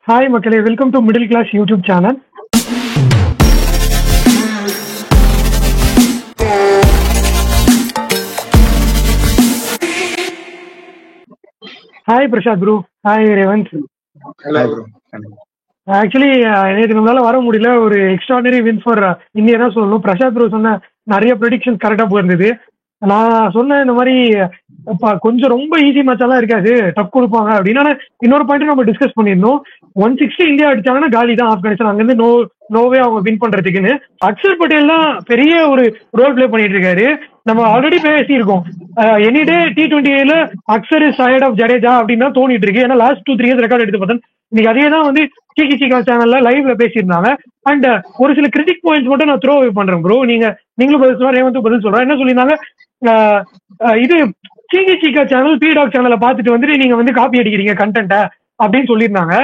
Hi Makale, welcome to Middle Class YouTube channel. Hi Prashad bro. Hi Revant. Hello bro. Actually நேற்று நம்மளால வர முடியல. ஒரு extraordinary win for India சொல்லணும். Prasad bro சொன்ன நிறைய ப்ரெடிக்ஷன் கரெக்டாக போயிருந்தது. நான் சொன்னேன் இந்த மாதிரி கொஞ்சம் ரொம்ப ஈஸி மேட்செல்லாம் இருக்காது, டஃப் கொடுப்பாங்க அப்படின்னு. ஆனால் இன்னொரு பாயிண்ட் நம்ம டிஸ்கஸ் பண்ணியிருந்தோம். 160 இந்தியா அடிச்சாங்கன்னா காலி தான் ஆப்கானிஸ்தான், அங்கேருந்து நோவே அவங்க வின் பண்றதுக்குன்னு. அக்ஷர் பட்டேல் தான் பெரிய ஒரு ரோல் பிளே பண்ணிட்டு இருக்காரு. நம்ம ஆல்ரெடி பேசியிருக்கோம், எனி டே T20ல Axar is ahead of Jadeja அப்படின்னு தான் தோணிட்டு இருக்கு. ஏன்னா லாஸ்ட் 2-3 இயர்ஸ் ரெக்கார்ட் எடுத்து பார்த்தேன். இன்னைக்கு அதே தான் வந்து சீக்கா சேனல்ல லைவ்ல பேசியிருந்தாங்க. அண்ட் ஒரு சில கிரிட்டிக் பாயிண்ட்ஸ் மட்டும் நான் த்ரோ பண்றேன் ப்ரோ. நீங்களும் பதில் சொல்றேன், ரேவந்தும் பதில் சொல்றேன். என்ன சொல்லியிருந்தாங்க, இது சீக்கா சேனல் பீடாக் சேனலை பார்த்துட்டு வந்துட்டு நீங்க வந்து காப்பி அடிக்கிறீங்க கண்டென்ட்டை அப்படின்னு சொல்லியிருந்தாங்க.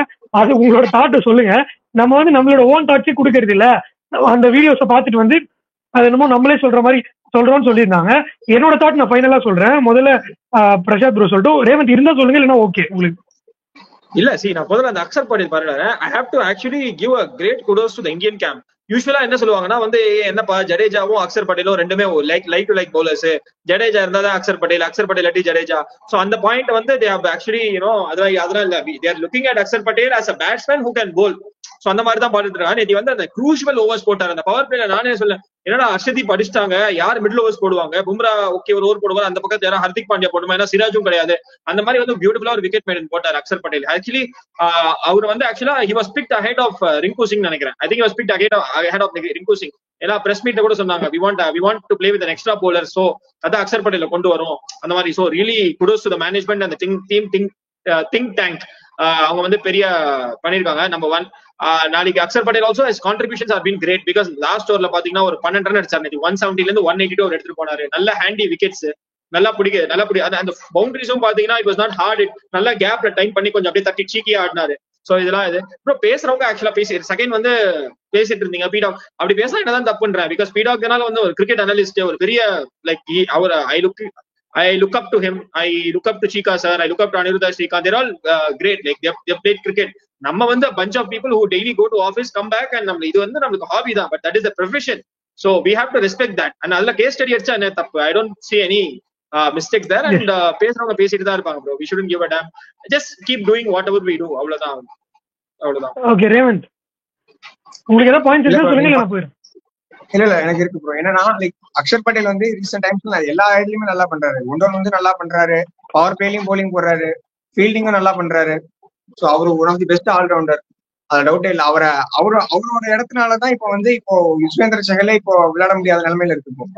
அது உங்களோட தாட்டை சொல்லுங்க. நம்ம வந்து நம்மளோட ஓன் தாட்ஸே கொடுக்கறது இல்ல, அந்த வீடியோஸை பார்த்துட்டு வந்து அது என்னமோ நம்மளே சொல்ற மாதிரி சொல்றோம்னு சொல்லியிருந்தாங்க. என்னோட தாட் நான் ஃபைனலா சொல்றேன். முதல்ல பிரசாத் ப்ரோ சொல்லட்டும், ரேவந்த் இருந்தா சொல்லுங்க, இல்லைன்னா ஓகே உங்களுக்கு. இல்ல நான் முதல்ல அந்த அக்ஷர் பட்டேல் பாருங்க, I have to actually give a great kudos to the Indian camp. யூஸ்வலா என்ன சொல்லுவாங்கன்னா வந்து என்னப்பா ஜடேஜாவும் அக்ஷர் பட்டேலும் ரெண்டுமே like to like bowlers. Jadeja இருந்தாதான் அக்ஷர் பட்டேல் அட்டி ஜடேஜா. சோ அந்த பாயிண்ட் வந்து they have actually அதெல்லாம் இல்ல, they are looking at Axar Patel as a batsman who can bowl. So அந்த மாதிரி தான் பாத்துட்டு இருக்காங்க. நேற்று வந்து அந்த க்ரூஷியல் ஓவர்ஸ் போட்டார் அந்த பவர் பிளேல. நானே சொல்ல என்னடா அர்ஷதீப் அடிச்சிட்டாங்க, யார் மிடில் ஓவர்ஸ் போடுவாங்க? பும்ரா ஓகே ஒரு ஓவர் போடுவார், அந்த பக்கத்துல யாரும் ஹர்திக் பாண்டியா போடுமா, ஏன்னா சிராஜும் கிடையாது. அந்த மாதிரி வந்து பியூட்டிஃபுல்லா ஒரு விக்கெட் மேடன் போட்டார் அக்ஷர் பட்டேல். ஆக்சுவலி அவர் வந்து ஆக்சுவலா he was picked ahead of Rinku Singh நினைக்கிறேன். I think he was picked ahead of Rinku Singh. ஏன்னா பிரஸ் மீட்ல கூட சொன்னாங்க we want to play with an extra bowler, so அதான் அக்ஷர் பட்டேல கொண்டு வரும் அந்த மாதிரி. so really kudos to the management and the think tank. அவங்க வந்து பெரிய பண்ணிருக்காங்க. நம்பர் 1. நாளைக்கு Axar Patel also his contributions have been great because last ஓவர்ல பாத்தீங்கன்னா ஒரு 12 ரன் அடிச்சாரு. 170ல இருந்து 182 அவர் எடுத்துட்டு போனாரு. நல்ல ஹேண்டி விக்கெட்ஸ், நல்லா அந்த பவுண்டரிஸும் பாத்தீங்கன்னா இட் வாஸ் நாட் ஹார்ட். நல்ல கேப்ல டைம் பண்ணி கொஞ்சம் அப்படியே தட்டி சீக்கியா ஆடினாரு. சோ இதெல்லாம் அப்புறம் பேசுறவங்க ஆக்சுவலா செகண்ட் வந்து பேசிட்டு இருந்தீங்க பீடாக். அப்படி பேசலாம் என்னதான் தப்புன்றேன். பிகாஸ் பீடாக்னால வந்து ஒரு கிரிக்கெட் அனலிஸ்ட், ஒரு பெரிய லைக் அவர் I look up to him. I look up to Chika sir. I look up to Aniruddha Srikanth. They're all great. Like they've played cricket. நம்ம வந்து a bunch of people who daily go to office, come back and நம்ம இது வந்து நமக்கு hobby தான். But that is the profession. So we have to respect that. And அதுல case study அடிச்சா என்ன தப்பு? I don't see any mistakes there. And பேசுறவங்க பேசிட்டு தான் இருப்பாங்க bro. We shouldn't give a damn. Just keep doing whatever we do. அவ்வளவுதான். Okay Revanth, உங்களுக்கு ஏதாவது பாயிண்ட்ஸ் இருக்கா சொல்லுங்க, நான் போயிடுறேன். இல்ல எனக்கு இருக்கு ப்ரோ. என்னன்னா லைக் அக்ஷர் பட்டேல் வந்து ரீசெண்ட் டைம்ஸ்ல எல்லா ஐடியுமே நல்லா பண்றாரு. ஒன் வந்து நல்லா பண்றாரு, பவர் பிளேலையும் போலிங் போடுறாரு, ஃபீல்டிங்கும் நல்லா பண்றாரு. சோ அவரு one of the best all rounder, அது டவுட்டே இல்ல. அவரோட இடத்துனாலதான் இப்போ யுஸ்வேந்திர சஹலே இப்போ விளையாட முடியாத நிலைமையில இருக்கு.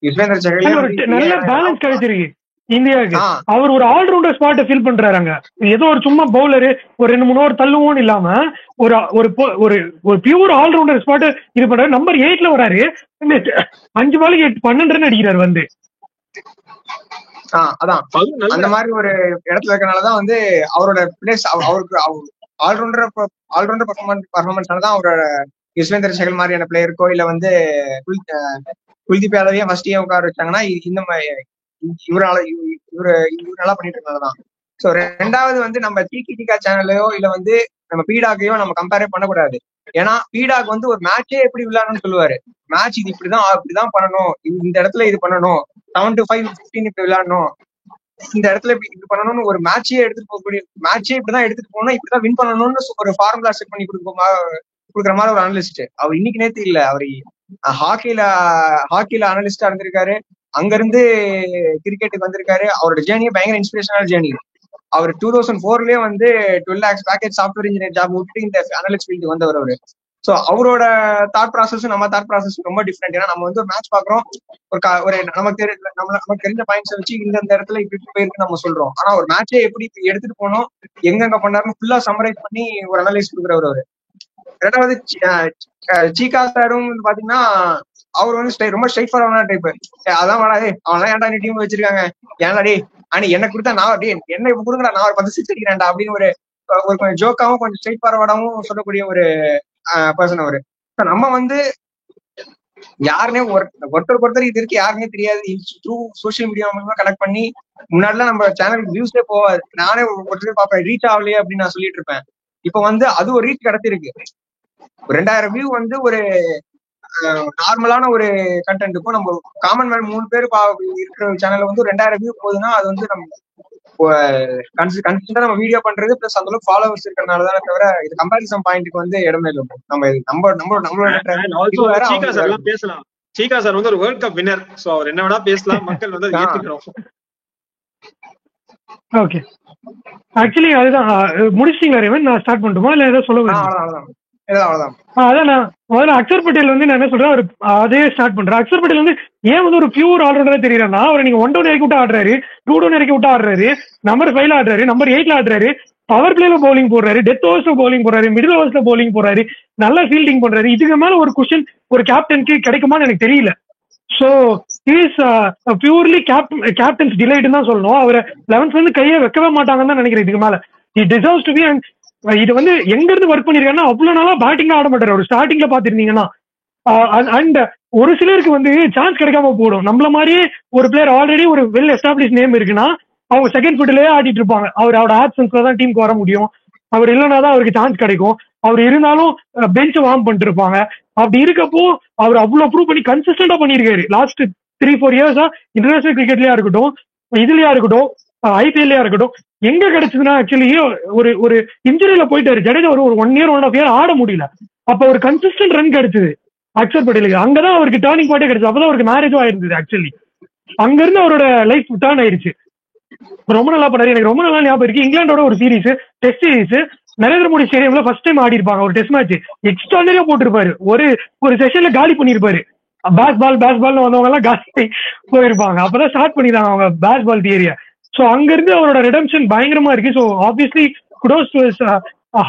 யுஸ்வேந்திர சஹலே நல்ல பேலன்ஸ் கிடைச்சிருக்கு இந்தியாவுக்கு. அவர் ஒரு ஆல்ரவுண்டர் ஸ்பாட்டை ஃபில் பண்றாரு. ஏதோ ஒரு சும்மா பவுலரு ஒரு 2-3 ஓவர் தள்ளுவோன்னு இல்லாம ஒரு பியூர் ஆல்ரவுண்டர் ஸ்பாட்டை இது பண்றாரு. நம்பர் 8ல வராரு, 5 பாலுக்கு 12 ரன் அடிக்கிறாரு வந்து. அதான் அந்த மாதிரி ஒரு இடத்துல இருக்கனாலதான் வந்து அவரோட பிளேஸ் அவருக்கு ஆல்ரவுண்டர் பர்ஃபார்மன்ஸ்னாலதான் அவரோட யுஸ்வேந்திர சஹல் மாதிரியான பிளேயருக்கோ இல்ல வந்து குல்தீப் யாதவையே ஃபர்ஸ்ட் உட்கார வச்சாங்கன்னா இந்த மாதிரி இவரு நல்லா பண்ணிட்டு இருந்ததுதான். சோ ரெண்டாவது வந்து நம்ம சீக்கா சேனலையோ இல்ல வந்து நம்ம பீடாக்கையோ நம்ம கம்பேரே பண்ணக்கூடாது. ஏன்னா பீடாக் வந்து ஒரு மேட்சே எப்படி விளையாடணும்னு சொல்லுவாரு. மேட்ச் இது இப்படிதான் பண்ணணும், இந்த இடத்துல இது பண்ணணும், 7 to 5 15 இப்படி விளையாடணும், இந்த இடத்துல இப்படி பண்ணணும்னு ஒரு மேட்சே எடுத்துட்டு போகக்கூடிய மேட்சே இப்படிதான் எடுத்துட்டு போகணும், இப்படிதான் வின் பண்ணணும்னு ஒரு ஃபார்முலா செட் பண்ணி கொடுக்குற மாதிரி ஒரு அனலிஸ்ட். அவர் இன்னைக்கு நேத்து இல்ல, அவர் ஹாக்கில அனலிஸ்டா இருந்திருக்காரு. அங்க இருந்து கிரிக்கெட்டுக்கு வந்திருக்காரு. அவரோட ஜேர்னியே பயங்கர இன்ஸ்பிரேஷனல் ஜேர்னி. அவர் 2004லயே வந்து 12 lakhs package software engineer job விட்டுட்டு இந்த அனலிஸ்ட் ஃபீல்டு வந்தவர் அவரு. சோ அவரோட தாட் ப்ராசஸும் நம்ம தாட் ப்ராசஸ் ரொம்ப டிஃப்ரெண்ட். ஏன்னா நம்ம வந்து ஒரு மேட்ச் பாக்குறோம், ஒரு நமக்கு தெரிஞ்ச பாயிண்ட்ஸ் வச்சு இந்த இடத்துல இப்படி போயிருக்கு நம்ம சொல்றோம். ஆனா ஒரு மேட்சே எப்படி எடுத்துட்டு போனோம், எங்கெங்க பண்ணாருன்னு ஃபுல்லா சம்மரைஸ் பண்ணி ஒரு அனலைஸ் கொடுக்குறவர் அவரு. ரெண்டாவது சீக்கா சாரும் பாத்தீங்கன்னா அவர் வந்து ரொம்ப ஸ்ட்ரைட் ஃபார்வர்டான டைப். அதான் வராது, அவன் ஏன்டா நீ டீம் வச்சிருக்காங்க, ஏன்டா ஆனா என்ன கொடுத்தா நான் என்ன இப்ப கொடுக்குறா, நான் ஒரு 10 6 அடிக்கிறேன்டா அப்படின்னு ஒரு கொஞ்சம் ஜோக்காவும் கொஞ்சம் ஸ்ட்ரைட் ஃபார்வர்டாவும் சொல்லக்கூடிய ஒரு பர்சன் அவரு. நம்ம வந்து யாருன்னே ஒருத்தருக்கு இது இருக்கு யாருன்னே தெரியாது. த்ரூ சோசியல் மீடியா மூலமா கனெக்ட் பண்ணி முன்னாடிலாம் நம்ம சேனலுக்கு வியூஸே போவாது. நானே ஒருத்தர் பார்ப்பேன், ரீச் ஆகலையே அப்படின்னு நான் சொல்லிட்டு இருப்பேன். இப்ப வந்து அது ஒரு ரீச் கிடைச்சிருக்கு. 2000 வியூ வந்து ஒரு நார்மலான ஒரு கண்டென்ட்டுக்கும் நம்ம காமன் மேன் 3 பேர் இருக்கிற சேனல்ல வந்து 2000 வியூ போகுதுன்னா அது வந்து நம்ம கன்சிஸ்டன்டா நம்ம வீடியோ பண்றது பிளஸ் அந்த அளவுக்கு ஃபாலோவர்ஸ் இருக்கிறதுனாலதான் தவிர இது கம்பாரிசன் பாயிண்ட்டுக்கு வந்து இடமே இல்லை. நம்மளோட பேசலாம். சீகா சார் வந்து ஒரு வேர்ல்ட் கப் வின்னர். சோ அவர் என்ன வேணா பேசலாம், மக்கள் வந்து ஏத்துக்கணும். ஓகே, ஆக்சுவலி அதுதான் முடிச்சிட்டீங்களா ரேவன்? நான் ஸ்டார்ட் பண்ணட்டுமா இல்ல ஏதோ சொல்ல வரேன்? அதான் நான் முதல்ல அக்ஷர் பட்டேல் வந்து நான் என்ன சொல்றேன், அவர் அதே ஸ்டார்ட் பண்றேன். அக்ஷர் பட்டேல் வந்து ஏன் வந்து ஒரு பியூர் ஆல்ரவுண்டரா தெரியறாருன்னா, அவர் நீங்க 1 டவுன் இறக்கி விட்டு ஆடுறாரு, 2 டவுன் இறக்கி விட்டு ஆடுறாரு, நம்பர் 5ல ஆடுறாரு, நம்பர் 8ல ஆடுறாரு, பவர் பிளேல பவுலிங் போடுறாரு, டெத் ஓவர்ஸ்ல பவுலிங் போடுறாரு, மிடில் ஓவர்ஸ்ல பவுலிங் போடுறாரு, நல்லா ஃபீல்டிங் பண்றாரு. இதுக்கு மேல ஒரு கொஸ்டின் ஒரு கேப்டனுக்கு கிடைக்குமான்னு எனக்கு தெரியல. சோ இஸ் பியூர்லி கேப்டன்ஸ் டிலைட்னு தான் சொல்லணும். அவர் 11th வந்து கையை வைக்கவே மாட்டாங்கன்னு தான் நினைக்கிறேன். இதுக்கு மேல he deserves to be. And இது வந்து எங்க இருந்து ஒர்க் பண்ணிருக்காருன்னா, அவ்வளவு நாளா பேட்டிங்ல ஆட மாட்டாரு. ஒரு ஸ்டார்டிங்ல பாத்திருந்தீங்கன்னா அண்ட் ஒரு சிலருக்கு வந்து சான்ஸ் கிடைக்காம போடும். நம்மள மாதிரியே ஒரு பிளேயர் ஆல்ரெடி ஒரு வெல் எஸ்டாப்ளிஷ் நேம் இருக்குன்னா அவங்க செகண்ட் ஃபுட்லயே ஆடிட்டு இருப்பாங்க. அவரோட ஆப்சன்ஸ்ல தான் டீமுக்கு வர முடியும். அவர் இல்லைன்னா தான் அவருக்கு சான்ஸ் கிடைக்கும். அவர் இருந்தாலும் பெஞ்ச் வார்ம் பண்ணிட்டு இருப்பாங்க. அப்படி இருக்கப்போ அவர் அவ்வளவு ப்ரூவ் பண்ணி கன்சிஸ்டன்டா பண்ணிருக்காரு லாஸ்ட் 3-4 இயர்ஸா. இன்டர்நேஷனல் கிரிக்கெட்லயா இருக்கட்டும், இதுலயா இருக்கட்டும், ஐபிஎல்லயா இருக்கட்டும், எங்க கிடைச்சதுன்னா ஆக்சுவலி ஒரு இன்ஜுரியில போயிட்டாரு ஜடேஜா. ஒரு 1 year 1.5 year ஆட முடியல. அப்ப ஒரு கன்சிஸ்டன்ட் ரன் கிடைச்சது அக்ஷர் பட்டேலுக்கு. அங்கதான் அவருக்கு டேர்னிங் பாயிண்டே கிடைச்சது. அப்பதான் அவருக்கு மேரேஜும் ஆயிருந்தது. ஆக்சுவலி அங்க இருந்து அவரோட லைஃப் டேர்ன் ஆயிருச்சு. ரொம்ப நல்லா பண்ணாரு. எனக்கு ரொம்ப நல்லா ஞாபகம் இருக்கு, இங்கிலாண்டோட ஒரு series, test series, Narendra Modi ஸ்டேடியம்ல ஃபர்ஸ்ட் டைம் ஆடி இருப்பாங்க. ஒரு டெஸ்ட் மேட்ச் எக்ஸ்ட்ராடனரியா போட்டிருப்பாரு. ஒரு செஷன்ல காலி பண்ணிருப்பாரு. பேஸ் பால் வந்தவங்க எல்லாம் காலி போயிருப்பாங்க. அப்பதான் ஸ்டார்ட் பண்ணிருந்தாங்க அவங்க பேஸ் பால் தியரிய. சோ அங்க இருந்து அவரோட ரெடம்ஷன் பயங்கரமா இருக்கு. So obviously kudos to his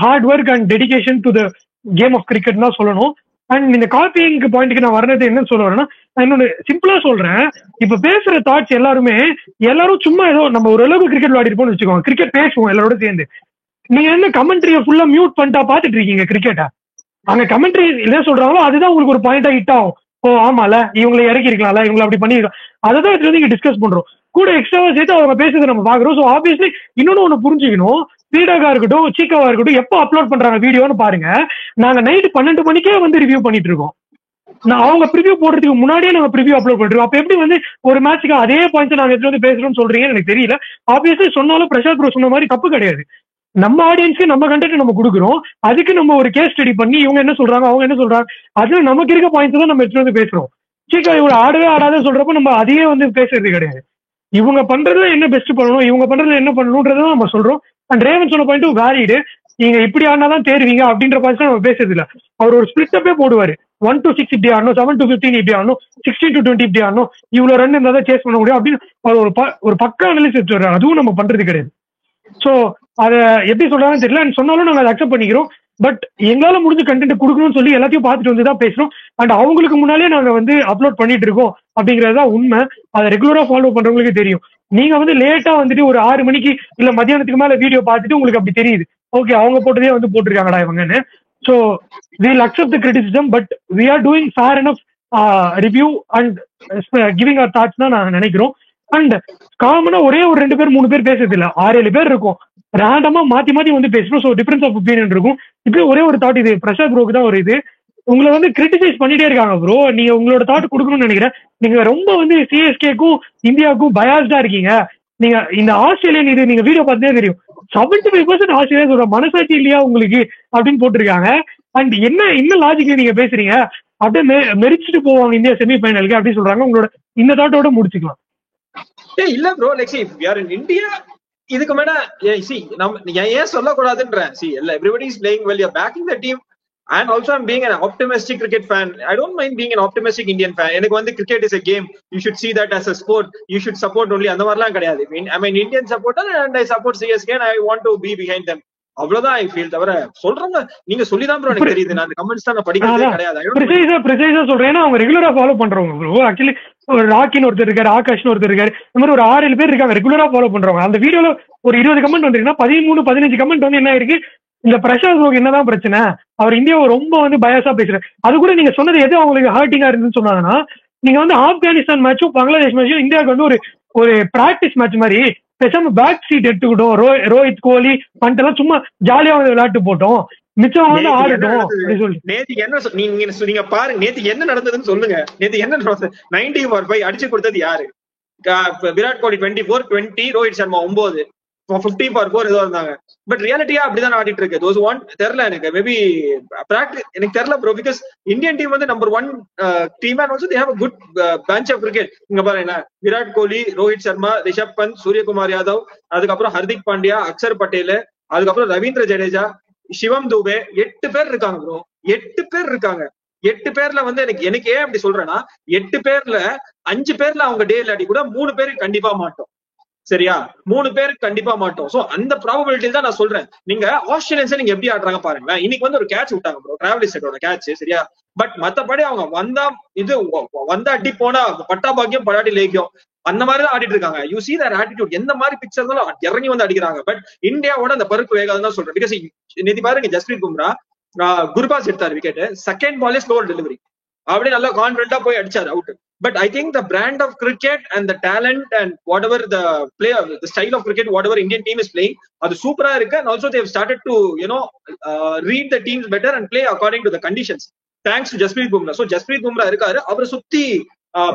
hard work and dedication to the game of cricket தான் சொல்லணும். அண்ட் இந்த காப்பிங் பாயிண்ட்க்கு நான் வர்றது என்னன்னு சொல்ல வரேன்னா, நான் இன்னொன்னு சிம்பிளா சொல்றேன். இப்ப பேசுற தாட்ஸ் எல்லாரும் சும்மா ஏதோ நம்ம ஒரு அளவுக்கு கிரிக்கெட் விளையாடி இருப்போம்னு வச்சுக்கோங்க, கிரிக்கெட் பேசுவோம் எல்லாரோட சேர்ந்து. நீங்க என்ன கமெண்ட்ரியை ஃபுல்லா மியூட் பண்ணிட்டா பாத்துட்டு இருக்கீங்க கிரிக்கெட்டா? அங்க கமெண்ட்ரி என்ன சொல்றாங்களோ அதுதான் உங்களுக்கு ஒரு பாயிண்டா ஹிட் ஆகும். ஓ ஆமால, இவங்களை இறக்கி இருக்கலாம்ல, இவங்களை அப்படி பண்ணிருக்கலாம், அதை தான் எடுத்து வந்து டிஸ்கஸ் பண்றோம். கூட எக்ஸ்ட்ராவா சேர்த்து அவங்க பேசுறதை நம்ம பாக்குறோம். ஸோ ஆப்வியஸ்லி இன்னொன்னு ஒண்ணு புரிஞ்சுக்கணும், பீடாகா இருக்கட்டும், சீக்காவா இருக்கட்டும், எப்போ அப்லோட் பண்றாங்க வீடியோன்னு பாருங்க. நாங்க நைட் 12 மணிக்கே வந்து ரிவ்யூ பண்ணிட்டு இருக்கோம். அவங்க ப்ரிவியூ போடுறதுக்கு முன்னாடியே நம்ம ப்ரிவியூ அப்லோட் பண்ணிருக்கோம். அப்ப எப்படி வந்து ஒரு மேட்ச்சுக்கு அதே பாயிண்ட்ஸ் நாங்க எடுத்து வந்து பேசுறோம்னு சொல்றீங்கன்னு எனக்கு தெரியல. ஆப்வியஸ்லி சொன்னாலும் பிரசாத் ப்ரோ சொன்ன மாதிரி தப்பு கிடையாது. நம்ம ஆடியன்ஸ்க்கு நம்ம கண்டென்ட் நம்ம கொடுக்குறோம். அதுக்கு நம்ம ஒரு கேஸ் ஸ்டடி பண்ணி இவங்க என்ன சொல்றாங்க, அவங்க என்ன சொல்றாங்க, அதுல நமக்கு இருக்க பாயிண்ட்ஸ் தான் நம்ம எடுத்து வந்து பேசுறோம். சீக்கா இவங்க ஆடவே ஆடாத சொல்றப்ப நம்ம அதையே வந்து பேசுறது கிடையாது. இவங்க பண்றதுல என்ன பெஸ்ட் பண்ணணும், இவங்க பண்றதுல என்ன பண்ணணும்ன்றத நம்ம சொல்றோம். அண்ட் ரேவன் சொன்ன பாயிண்ட் வேலிடு. நீங்க இப்படி ஆடினாதான் தேர்வீங்க அப்படின்ற பாயிண்ட்ஸ் நம்ம பேசுறது இல்ல. அவர் ஒரு ஸ்பிளிட்டப்பே போடுவாரு. 1 to 6 இப்படி ஆடணும், 7 to 15 இப்படி ஆடணும், 16 to 20 இப்படி ஆடணும், இவ்வளவு ரன் இருந்தா சேஸ் பண்ண முடியும் அப்படின்னு அவர் ஒரு பக்கா அனலிசிஸ் எடுத்து வர்றாரு. அதுவும் நம்ம பண்றது கிடையாது. சோ அதை எப்படி சொல்றாங்கன்னு தெரியல. சொன்னாலும் நாங்க அதை அக்செப்ட் பண்ணிக்கிறோம். பட் எங்களால முடிஞ்ச கண்டென்ட் கொடுக்கணும்னு சொல்லி எல்லாத்தையும் பார்த்துட்டு வந்து தான் பேசுறோம். அண்ட் அவங்களுக்கு முன்னாலே நாங்க வந்து அப்லோட் பண்ணிட்டு இருக்கோம் அப்படிங்கறதுதான் உண்மை. அதை ரெகுலரா ஃபாலோ பண்றவங்களுக்கு தெரியும். நீங்க வந்து லேட்டா வந்துட்டு ஒரு 6 மணிக்கு இல்ல மத்தியானத்துக்கு மேல வீடியோ பார்த்துட்டு உங்களுக்கு அப்படி தெரியுது, ஓகே அவங்க போட்டதே வந்து போட்டிருக்காங்கடா இவங்கன்னு. So we'll accept the criticism, but we are doing fair enough review and giving our thoughts தான் நான் நினைக்கிறோம். அண்ட் காமனா ஒரே ஒரு 2 பேர் 3 பேர் பேசுறது இல்ல, 6-7 பேர் இருக்கும். ரேண்டமா மாத்தி மாத்தி வந்து பேசணும். ஸோ டிஃபரன்ஸ் ஆஃப் ஒப்பீனியன் இருக்கும். இப்படி ஒரே ஒரு தாட், இது பிரசாத் ப்ரோக்கு தான் ஒரு இது. உங்களை வந்து கிரிட்டிசைஸ் பண்ணிட்டே இருக்காங்க ப்ரோ. நீங்க உங்களோட தாட் கொடுக்கணும்னு நினைக்கிறேன். நீங்க ரொம்ப வந்து சிஎஸ்கேக்கும் இந்தியாவுக்கும் பயாஸ்டா இருக்கீங்க. நீங்க இந்த ஆஸ்திரேலியன் இது நீங்க வீடியோ பார்த்தே தெரியும், 75% ஆஸ்திரேலியா சொல்ற மனசாட்சி இல்லையா உங்களுக்கு அப்படின்னு போட்டிருக்காங்க. அண்ட் என்ன லாஜிக்ல நீங்க பேசுறீங்க, அப்படியே மெரிச்சிட்டு போவாங்க இந்தியா செமிஃபைனலுக்கு அப்படின்னு சொல்றாங்க. உங்களோட இந்த தாட்டோட முடிச்சுக்கலாம். இல்ல bro, like C we are in India. இதுக்கு மேல நம்ம ஏன் சொல்லக்கூடாதுன்ற everybody is playing well, you're backing the team. And also I'm being an optimistic cricket fan. I don't mind being an optimistic Indian fan. எனக்கு வந்து cricket is a game, you should see that as a sport, you should support only அந்த மாதிரிலாம் கிடையாது. I'm an Indian supporter and I support CSK and I want to be behind them. அவ்வளவுதான் I feel. தவிர சொல்றாங்க நீங்க சொல்லிதான் bro எனக்கு தெரியுது. நான் கமெண்ட்ஸ் தான் படிக்கிறதே கிடையாது. ப்ரிசைஸா சொல்றேன், ஏன்னா அவங்க ரெகுலரா ஃபாலோ பண்றவங்க ப்ரோ. ஆக்சுவலி ஒரு ராக்கின்னு ஒருத்தர் இருக்காரு, ஆகாஷ்னு ஒருத்தர் இருக்காரு, இந்த மாதிரி ஒரு 6-7 பேர் இருக்காங்க ரெகுலரா ஃபாலோ பண்றவங்க. அந்த வீடியோல ஒரு 20 கமெண்ட் வந்திருக்குன்னா 13-15 கமெண்ட் வந்து என்ன இருக்கு, இந்த பிரசாத் ப்ரோக்கு என்னதான் பிரச்சனை, அவர் இந்தியாவை ரொம்ப வந்து பயசா பேசுறாரு. அது கூட நீங்க சொன்னது எது அவங்களுக்கு ஹர்ட்டிங்கா இருந்துன்னு சொன்னாங்கன்னா, நீங்க வந்து ஆப்கானிஸ்தான் மேட்சும் பங்களாதேஷ் மேட்சும் இந்தியாவுக்கு வந்து ஒரு பிராக்டிஸ் மேட்ச் மாதிரி பேசாம பேக் சீட் எடுத்துக்கிட்டோம். ரோஹித் கோலி பண்டெல்லாம் சும்மா ஜாலியா வந்து விளையாட்டு போட்டோம், மிச்சம் வந்து ஆடட்டும் அப்படின்னு சொல்லி. நேத்துக்கு என்ன நீங்க பாருங்க, நேத்துக்கு என்ன நடந்ததுன்னு சொல்லுங்க. நேத்து என்ன 90 அடிச்சு கொடுத்தது யாரு? விராட் கோலி 24-20, ரோஹித் சர்மா 9, 50 ஏதோ இருந்தாங்க. பட் ரியாலிட்டியா அப்படிதான் ஆடிட்டு இருக்கு. தோஸ் ஒன் தெரியல எனக்கு, மேபி பிராக்டிஸ் எனக்கு தெரியல ப்ரோ. பிகாஸ் இந்தியன் டீம் வந்து number 1 team and also they have a good bunch of cricket. இங்க பாருங்க, விராட் கோலி, ரோஹித் சர்மா, ரிஷப் பந்த், சூரியகுமார் யாதவ், அதுக்கப்புறம் ஹர்திக் பாண்டியா, அக்ஷர் பட்டேல், அதுக்கப்புறம் ரவீந்திர ஜடேஜா, சிவம் துபே, 8 பேர் இருக்காங்க ப்ரோ. 8 பேர் இருக்காங்க. 8 பேர்ல வந்து எனக்கு ஏன் அப்படி சொல்றேன்னா, 8 பேர்ல 5 பேர்ல அவங்க டே இல்லாட்டி கூட 3 பேருக்கு கண்டிப்பா மாட்டோம். சரியா? 3 பேருக்கு கண்டிப்பா மாட்டோம். சோ அந்த ப்ராபபிலிட்டி தான் நான் சொல்றேன். நீங்க ஆஸ்திரேலியன்ஸ் நீங்க எப்படி ஆடுறாங்க பாருங்களேன். இன்னைக்கு வந்து ஒரு கேட்ச் விட்டாங்க ப்ரோ, டிராவலிஸ் செட்டோட கேட்ச். சரியா? பட் மத்தபடி அவங்க வந்தா அடி போனா பட்டா பாக்கியம் படாட்டி லேக்கியம் அந்த மாதிரிதான் ஆடிட்டு இருக்காங்க. You see their attitude. எந்த மாதிரி பிக்சர் இருந்தாலும் இறங்கி வந்து அடிக்கிறாங்க. பட் இந்தியாவோட அந்த பருக்கு வேகாது தான் சொல்றேன். பிகாஸ் நேத்தி பாருங்க, ஜஸ்பிரீத் பும்ரா குர்பாஸ் எடுத்தாரு விக்கெட், செகண்ட் பாலே ஸ்லோவர் டெலிவரி, அப்படியே நல்லா கான்பிடண்டா போய் அடிச்சாரு out. But I think the brand of cricket and the talent and whatever the player, the style of cricket, whatever Indian team is playing, அது சூப்பரா இருக்கு. And also they have started to, read the teams better and play according to the conditions. Thanks to Jasprit Bumrah. So Jasprit Bumrah இருக்காரு, அவரை சுத்தி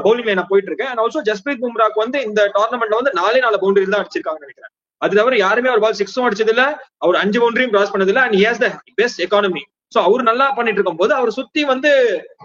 bowling லைனா போயிட்டு இருக்கு. And also Jasprit Bumrahக்கு வந்து இந்த டோர்னமெண்ட்ல வந்து 4 பவுண்டரி தான் அடிச்சிருக்காங்கன்னு நினைக்கிறேன். அது தவிர யாருமே ஒரு பால் 6 அடிச்சது இல்ல, அவர் 5 பவுண்டரியும் கிராஸ் பண்ணது இல்ல. And he has the best economy. So அவர் நல்லா பண்ணிட்டு இருக்கும் போது அவர் சுத்தி வந்து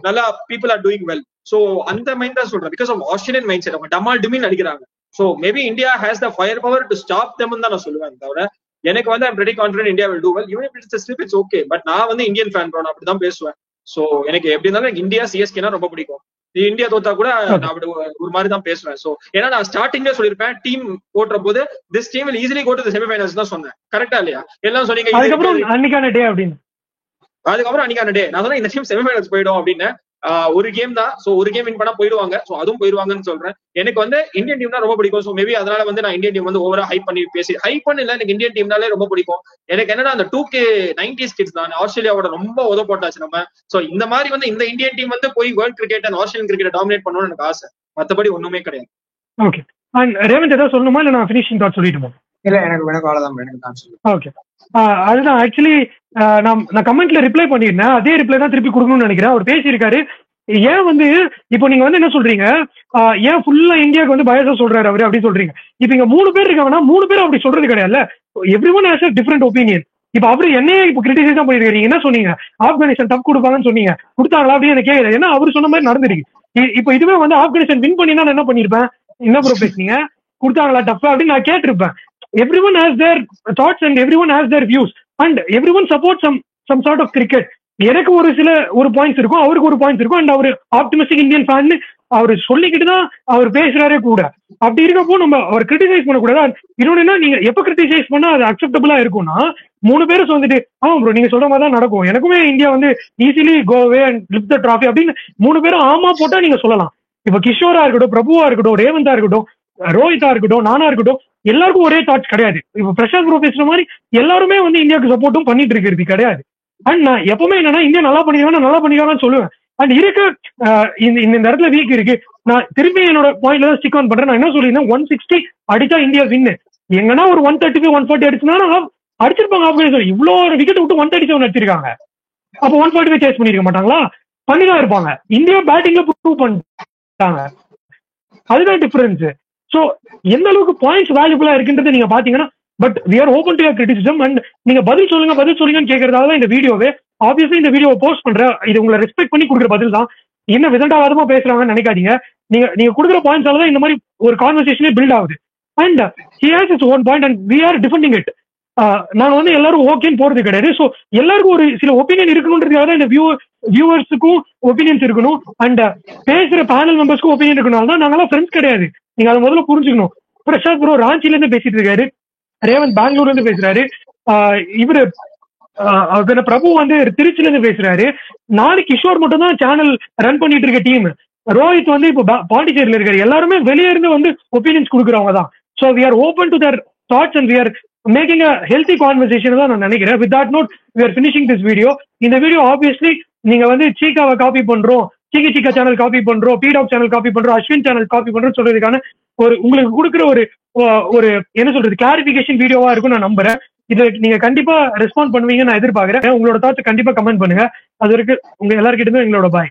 நல்லா people are doing well. So அந்த மைண்ட் தான் சொல்றேன். Because of Australian mind set, அவங்க டமால் டிமின் அடிக்கிறாங்க. So maybe India has the fire power to stop them தான் நான் சொல்லுவேன். தவிர எனக்கு வந்து I'm very confident India will do well. Even if it's slip it's okay. But நான் வந்து இந்தியன் ஃபேன் ப்ரோ, நான் அப்படிதான் பேசுவேன். சோ எனக்கு எப்படி இருந்தாலும் எனக்கு இந்தியா சிஎஸ்கேனா ரொம்ப பிடிக்கும். இந்தியா தோத்தா கூட நான் அப்படி ஒரு மாதிரி தான் பேசுவேன். சோ ஏன்னா நான் ஸ்டார்டிங்ல சொல்லிருப்பேன், டீம் போடுற போது this team will easily go to the semifinals தான் சொன்னேன். கரெக்டா இல்லையா? எல்லாம் சொன்னீங்க. அதுக்கப்புறம் அன்னைக்கான டே அப்படின்னு நான் சொன்னேன் இந்த டீம் செமிஃபைனல்ஸ் போயிடும் அப்படின்னு. ஒரு கேம் தான். சோ ஒரு கேம் வின் பண்ணா போயிடுவாங்க. சோ அதுவும் போயிடுவாங்கன்னு சொல்றேன். எனக்கு வந்து இந்தியன் டீம் தான் ரொம்ப பிடிக்கும். சோ மேபி அதனால வந்து நான் இந்தியன் டீம் வந்து ஓவரா ஹைப் பண்ணி ஹைப் பண்ணல. எனக்கு இந்தியன் டீம்னாலே ரொம்ப பிடிக்கும். எனக்கு என்னன்னா அந்த 2K 90s கிட்ஸ் தான். ஆஸ்திரேலியாவோட ரொம்ப உத போட்டாச்சு நம்ம. சோ இந்த மாதிரி வந்து இந்த இந்தியன் டீம் வந்து போய் world cricket and Australian cricket dominate பண்ணணும்னு எனக்கு ஆசை. மத்தபடி ஒண்ணுமே கிடையாது. ஓகே. அண்ட் ரேவந்த் ஏதாவது சொல்லணுமா இல்ல நான் ஃபினிஷிங் தாட் சொல்லிட்டுமா? இல்ல எனக்கு அவ்வளவுதான். எனக்கு தான் சொல்லு. ஓகே. அதுதான் ஆக்சுவலி நான் கமெண்ட்ல ரிப்ளை பண்ணிருந்தேன். அதே ரிப்ளை தான் திருப்பி கொடுக்கணும்னு நினைக்கிறேன். அவர் பேசியிருக்காரு. ஏன் வந்து இப்போ நீங்க வந்து என்ன சொல்றீங்க, ஏன் ஃபுல்லா இந்தியாவுக்கு வந்து பயசா சொல்றாரு அவரு அப்படி சொல்றீங்க. இப்ப இங்க 3 பேர் இருக்காங்கன்னா 3 பேரும் அப்படி சொல்றது கிடையாது. Every one has a different opinion. இப்ப அவரு என்னையே இப்ப கிரிட்டிசைஸ் தான் பண்ணிருக்கீங்க. என்ன சொன்னீங்க, ஆப்கானிஸ்தான் டப் கொடுப்பாங்கன்னு சொன்னீங்க, கொடுத்தாங்களா அப்படின்னு எனக்கு கேட்கல. ஏன்னா அவரு சொன்ன மாதிரி நடந்திருக்கு. இப்ப இதுவே வந்து ஆப்கானிஸ்தான் வின் பண்ணினா நான் என்ன பண்ணிருப்பேன், என்ன ப்ரோ பேசுனீங்க, கொடுத்தாங்களா டப் அப்படின்னு நான் கேட்டிருப்பேன். Everyone has their thoughts and everyone has their views and everyone supports some sort of cricket. எனக்கு ஒரு பாயிண்ட்ஸ் இருக்கும், அவருக்கு ஒரு பாயிண்ட்ஸ் இருக்கும். அண்ட் அவரு ஆப்டிமிஸ்டிக் இந்தியன் ஃபேன் அவரு சொல்லிக்கிட்டு தான் அவர் பேசுறாரே கூட. அப்படி இருக்கப்போ நம்ம அவர் கிரிட்டிசைஸ் பண்ணக்கூடாது. இன்னொன்னு என்ன, நீங்க எப்ப கிரிட்டிசைஸ் பண்ணா அது அக்செப்டபிளா இருக்கும்னா 3 பேரும் வந்துட்டு ஆமா ப்ரோ நீங்க சொல்ற மாதிரி தான் நடக்கும், எனக்குமே இந்தியா வந்து easily go away and lift the trophy அப்படின்னு 3 பேரும் ஆமா போட்டா நீங்க சொல்லலாம். இப்ப கிஷோரா இருக்கட்டும், பிரபுவா இருக்கட்டும், ரேவந்தா இருக்கட்டும், ரோஹிதா இருக்கட்டும், நானா இருக்கட்டும், எல்லாருக்கும் ஒரே தாட்ஸ் கிடையாது. இப்ப பிரசாந்த் ப்ரோ பேசுற மாதிரி எல்லாருமே வந்து இந்தியாவுக்கு சப்போர்ட்டும் பண்ணிட்டு இருக்கிறது கிடையாது. அண்ட் நான் எப்பவுமே என்னன்னா இந்தியா நல்லா பண்ணிருக்காங்கன்னு சொல்லுவேன். அண்ட் இருக்க இந்த இடத்துல வீக் இருக்கு. நான் திரும்பி என்னோட பாயிண்ட்ல தான் ஸ்டிக் ஆன் பண்றேன். நான் என்ன சொல்லியிருந்தேன், 160 அடிச்சா இந்தியா வின்னு. எங்கன்னா ஒரு 135 140 அடிச்சுனா அடிச்சிருப்பாங்க. ஆப்கானிஸ்தான் இவ்வளோ விக்கெட் விட்டு 137 அடிச்சிருக்காங்க. அப்போ 145 சேஸ் பண்ணிருக்க மாட்டாங்களா? பண்ணிதான் இருப்பாங்க. இந்தியா பேட்டிங்ல ப்ரூவ் பண்ணிட்டாங்க. அதுதான் டிஃபரன்ஸ். சோ எந்த அளவுக்கு பாயிண்ட்ஸ் வேல்யூபிளா இருக்குன்றது நீங்க பாத்தீங்கன்னா, but we are open to your criticism. And நீங்க பதில் சொல்லுங்கன்னு கேட்கறதால தான் இந்த வீடியோவே. ஆப்வியஸ்லி இந்த வீடியோவை போஸ்ட் பண்றேன். இது உங்களை ரெஸ்பெக்ட் பண்ணி கொடுக்குற பதில் தான். என்ன விதண்டாவாதமா பேசுறாங்கன்னு நினைக்காதீங்க. நீங்க கொடுக்குற பாயிண்ட்ஸால தான் இந்த மாதிரி ஒரு கான்வர்சேஷனே பில்ட் ஆகுது. And he has its own point and we are defending it. நாங்க வந்து எல்லாரும் ஓகேன்னு போறது கிடையாது. ஸோ எல்லாருக்கும் ஒரு சில ஒப்பீனியன் இருக்கணும்ன்றதுக்காக தான் இந்த வியூவர்ஸுக்கும் ஒப்பீனியன்ஸ் இருக்கணும். அண்ட் பேசுற பேனல் மெம்பர்ஸ்க்கும் ஒப்பீனியன் இருக்கணும். தான் நாங்களாம் ஃப்ரெண்ட்ஸ் கிடையாது. நீங்க அதை முதல்ல புரிஞ்சுக்கணும். பிரசாத் ப்ரோ ராஞ்சில இருந்து பேசிட்டு இருக்காரு, ரேவந்த் பெங்களூர்ல இருந்து பேசுறாரு, இவரு பிரபு வந்து திருச்சில இருந்து பேசுறாரு. நாளைக்கு கிஷோர் மட்டும் தான் சேனல் ரன் பண்ணிட்டு இருக்க டீம். ரோஹித் வந்து இப்போ பாண்டிச்சேரியில இருக்காரு. எல்லாருமே வெளியே இருந்து வந்து ஒப்பீனியன்ஸ் கொடுக்குறவங்க தான். So we are open to their thoughts and we are making a healthy conversation தான் நான் நினைக்கிறேன். With that note we are finishing this video. இந்த வீடியோ ஆப்வியஸ்லி நீங்க வந்து சீக்காவை காப்பி பண்றோம், சீக்கா சேனல் காப்பி பண்றோம், பீடாக் சேனல் காப்பி பண்றோம், அஸ்வின் சேனல் காப்பி பண்றோம் சொல்றதுக்கான ஒரு உங்களுக்கு கொடுக்குற ஒரு என்ன சொல்றது கிளாரிபிகேஷன் வீடியோவா இருக்கும் நான் நம்புறேன். இது நீங்க கண்டிப்பா ரெஸ்பாண்ட் பண்ணுவீங்கன்னு நான் எதிர்பார்க்கறேன். உங்களோட தாட்ஸ் கண்டிப்பா கமெண்ட் பண்ணுங்க. அது வரைக்கும் உங்க எல்லாருக்கிட்டுமே எங்களோட பாய்.